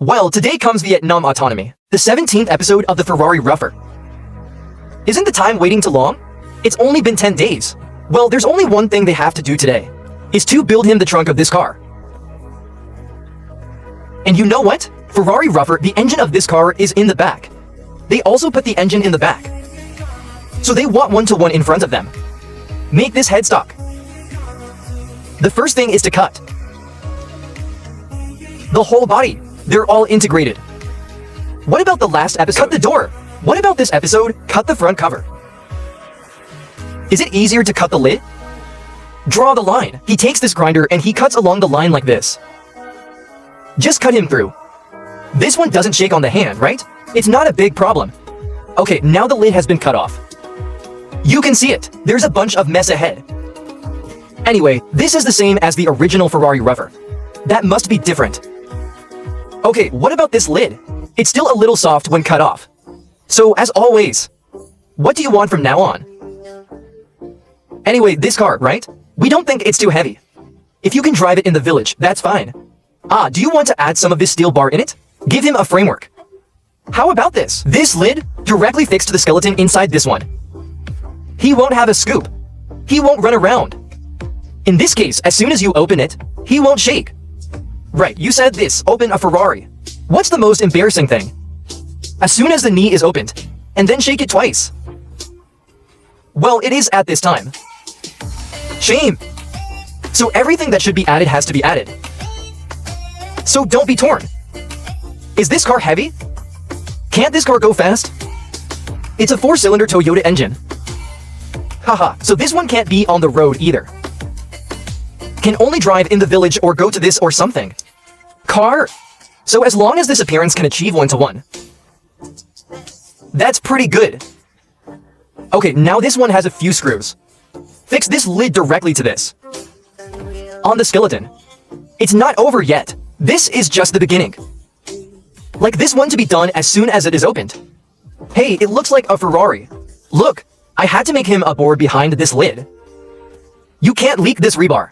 Well, today comes Vietnam Autonomy, the 17th episode of the Ferrari Ruffer. Isn't the time waiting too long? It's only been 10 days. Well, there's only one thing they have to do today, is to build him the trunk of this car. And you know what? Ferrari Ruffer, the engine of this car is in the back. They also put the engine in the back. So they want one-to-one in front of them. Make this headstock. The first thing is to cut the whole body. They're all integrated. What about the last episode? Cut the door. What about this episode? Cut the front cover. Is it easier to cut the lid? Draw the line. He takes this grinder and he cuts along the line like this. Just cut him through. This one doesn't shake on the hand, right? It's not a big problem. Okay, now the lid has been cut off. You can see it. There's a bunch of mess ahead. Anyway, this is the same as the original Ferrari Ruffer. That must be different. Okay, what about this lid? It's still a little soft when cut off. So, as always, what do you want from now on? Anyway, this car, right? We don't think it's too heavy. If you can drive it in the village, that's fine. Ah, do you want to add some of this steel bar in it? Give him a framework. How about this? This lid directly fixed to the skeleton inside this one. He won't have a scoop. He won't run around. In this case, as soon as you open it, he won't shake. Right, you said this, open a Ferrari. What's the most embarrassing thing? As soon as the knee is opened, and then shake it twice. Well, it is at this time. Shame. So everything that should be added has to be added. So don't be torn. Is this car heavy? Can't this car go fast? It's a 4-cylinder Toyota engine. Haha, so this one can't be on the road either. Can only drive in the village or go to this or something. Car. So as long as this appearance can achieve one-to-one. That's pretty good. Okay, now this one has a few screws. Fix this lid directly to this. On the skeleton. It's not over yet. This is just the beginning. Like this one to be done as soon as it is opened. Hey, it looks like a Ferrari. Look, I had to make him a board behind this lid. You can't leak this rebar.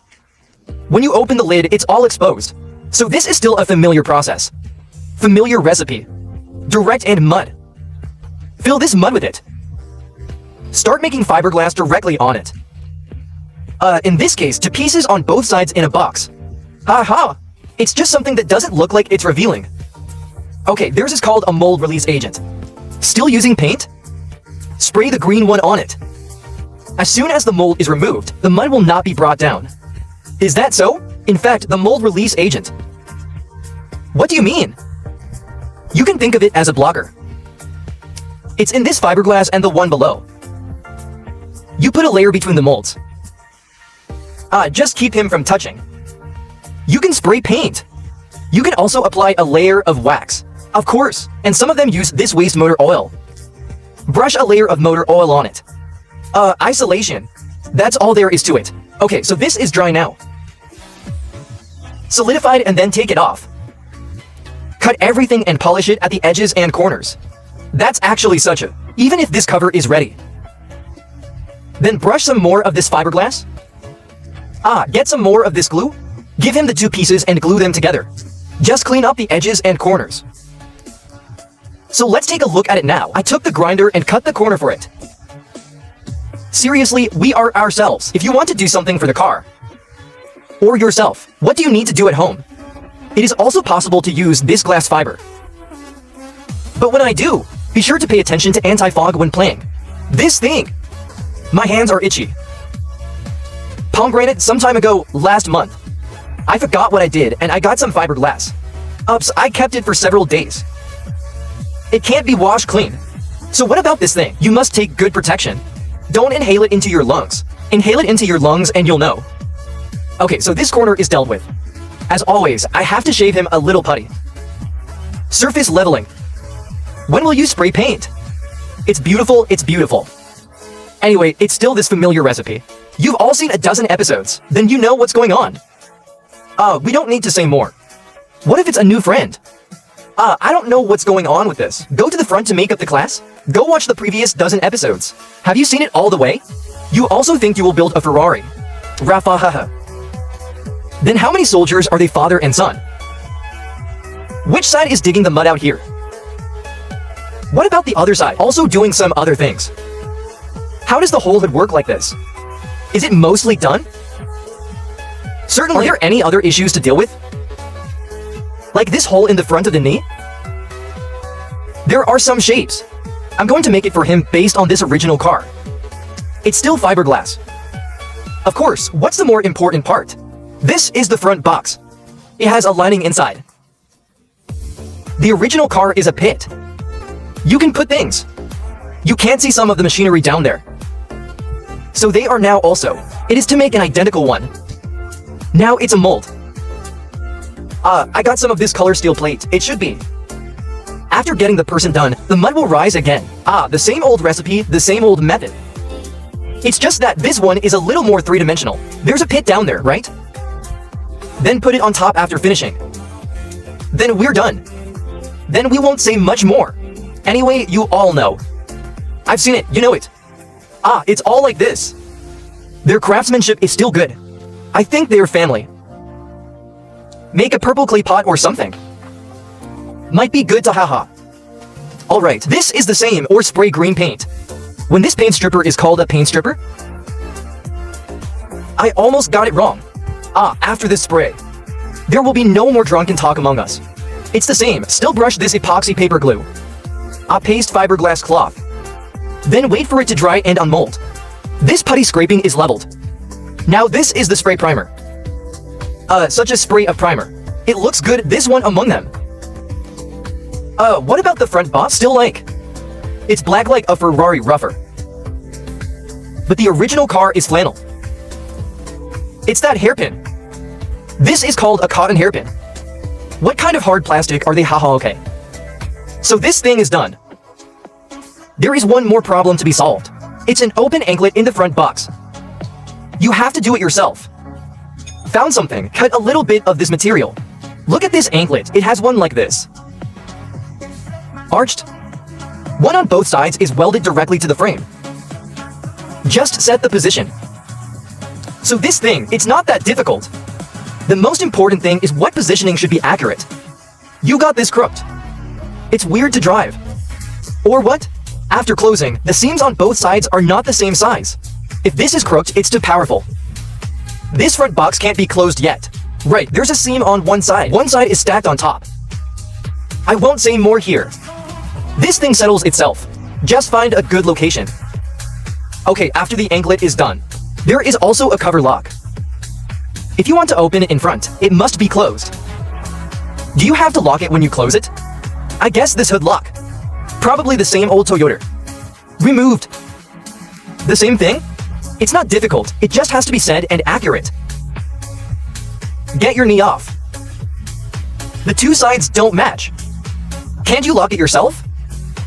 When you open the lid, it's all exposed. So this is still a familiar process. Familiar recipe. Direct and mud. Fill this mud with it. Start making fiberglass directly on it. In this case, to pieces on both sides in a box. Haha! It's just something that doesn't look like it's revealing. Okay, theirs is called a mold release agent. Still using paint? Spray the green one on it. As soon as the mold is removed, the mud will not be brought down. Is that so? In fact, the mold release agent. What do you mean? You can think of it as a blocker. It's in this fiberglass and the one below. You put a layer between the molds. Just keep him from touching. You can spray paint. You can also apply a layer of wax. Of course, and some of them use this waste motor oil. Brush a layer of motor oil on it. Isolation. That's all there is to it. Okay, so this is dry now. Solidified and then take it off. Cut everything and polish it at the edges and corners. That's actually such a... Even if this cover is ready. Then brush some more of this fiberglass. Get some more of this glue. Give him the two pieces and glue them together. Just clean up the edges and corners. So let's take a look at it now. I took the grinder and cut the corner for it. Seriously, we are ourselves. If you want to do something for the car, or yourself, what do you need to do at home? It is also possible to use this glass fiber. But when I do, be sure to pay attention to anti-fog when playing. This thing! My hands are itchy. Pomegranate some time ago, last month. I forgot what I did and I got some fiberglass. Ups, I kept it for several days. It can't be washed clean. So what about this thing? You must take good protection. Don't inhale it into your lungs. Inhale it into your lungs and you'll know. Okay, so this corner is dealt with. As always, I have to shave him a little putty. Surface leveling. When will you spray paint? It's beautiful, it's beautiful. Anyway, it's still this familiar recipe. You've all seen a dozen episodes, then you know what's going on. We don't need to say more. What if it's a new friend? I don't know what's going on with this. Go to the front to make up the class? Go watch the previous dozen episodes. Have you seen it all the way? You also think you will build a Ferrari. Rafahaha. Then how many soldiers are they father and son? Which side is digging the mud out here? What about the other side? Also doing some other things. How does the whole hood work like this? Is it mostly done? Certainly. Are there any other issues to deal with? Like this hole in the front of the knee? There are some shapes. I'm going to make it for him based on this original car. It's still fiberglass. Of course, what's the more important part? This is the front box. It has a lining inside. The original car is a pit. You can put things. You can't see some of the machinery down there. So they are now also. It is to make an identical one. Now it's a mold. I got some of this color steel plate. It should be. After getting the person done, the mud will rise again. The same old recipe, the same old method. It's just that this one is a little more three-dimensional. There's a pit down there, right? Then put it on top after finishing. Then we're done. Then we won't say much more. Anyway, you all know. I've seen it, you know it. It's all like this. Their craftsmanship is still good. I think they're family. Make a purple clay pot or something. Might be good to haha. Alright, this is the same or spray green paint. When this paint stripper is called a paint stripper? I almost got it wrong. After this spray. There will be no more drunken talk among us. It's the same, still brush this epoxy paper glue. Paste fiberglass cloth. Then wait for it to dry and unmold. This putty scraping is leveled. Now this is the spray primer. Such a spray of primer. It looks good, this one among them. What about the front box? Still like. It's black like a Ferrari rougher. But the original car is flannel. It's that hairpin. This is called a cotton hairpin. What kind of hard plastic are they? Haha, okay. So this thing is done. There is one more problem to be solved. It's an open anklet in the front box. You have to do it yourself. Found something, cut a little bit of this material. Look at this anklet, it has one like this. Arched. One on both sides is welded directly to the frame. Just set the position. So this thing, it's not that difficult. The most important thing is what positioning should be accurate. You got this crooked. It's weird to drive. Or what? After closing, the seams on both sides are not the same size. If this is crooked, it's too powerful. This front box can't be closed yet. Right, there's a seam on one side. One side is stacked on top. I won't say more here. This thing settles itself. Just find a good location. Okay, after the anklet is done, there is also a cover lock. If you want to open it in front, it must be closed. Do you have to lock it when you close it? I guess this hood lock. Probably the same old Toyota. Removed. The same thing? It's not difficult, it just has to be said and accurate. Get your knee off. The two sides don't match. Can't you lock it yourself?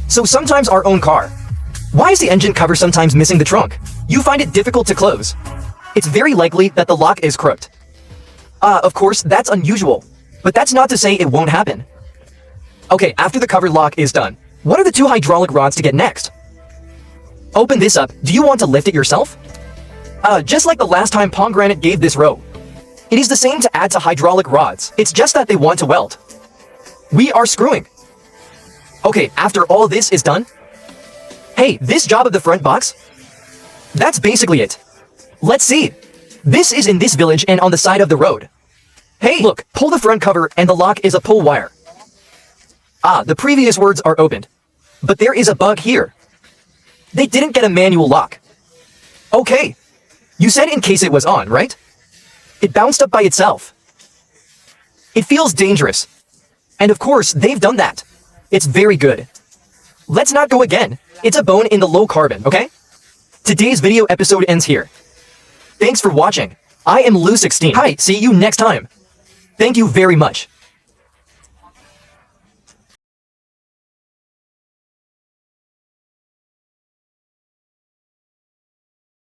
So sometimes our own car. Why is the engine cover sometimes missing the trunk? You find it difficult to close. It's very likely that the lock is crooked. Of course, that's unusual. But that's not to say it won't happen. Okay, after the cover lock is done, what are the two hydraulic rods to get next? Open this up. Do you want to lift it yourself? Just like the last time Pomegranate gave this row. It is the same to add to hydraulic rods. It's just that they want to weld. We are screwing. Okay, after all this is done. Hey, this job of the front box? That's basically it. Let's see. This is in this village and on the side of the road. Hey, look, pull the front cover and the lock is a pull wire. The previous words are opened. But there is a bug here. They didn't get a manual lock. Okay. You said in case it was on, right? It bounced up by itself. It feels dangerous. And of course, they've done that. It's very good. Let's not go again. It's a bone in the low carbon, okay? Today's video episode ends here. Thanks for watching. I am Lou16. Hi, see you next time. Thank you very much.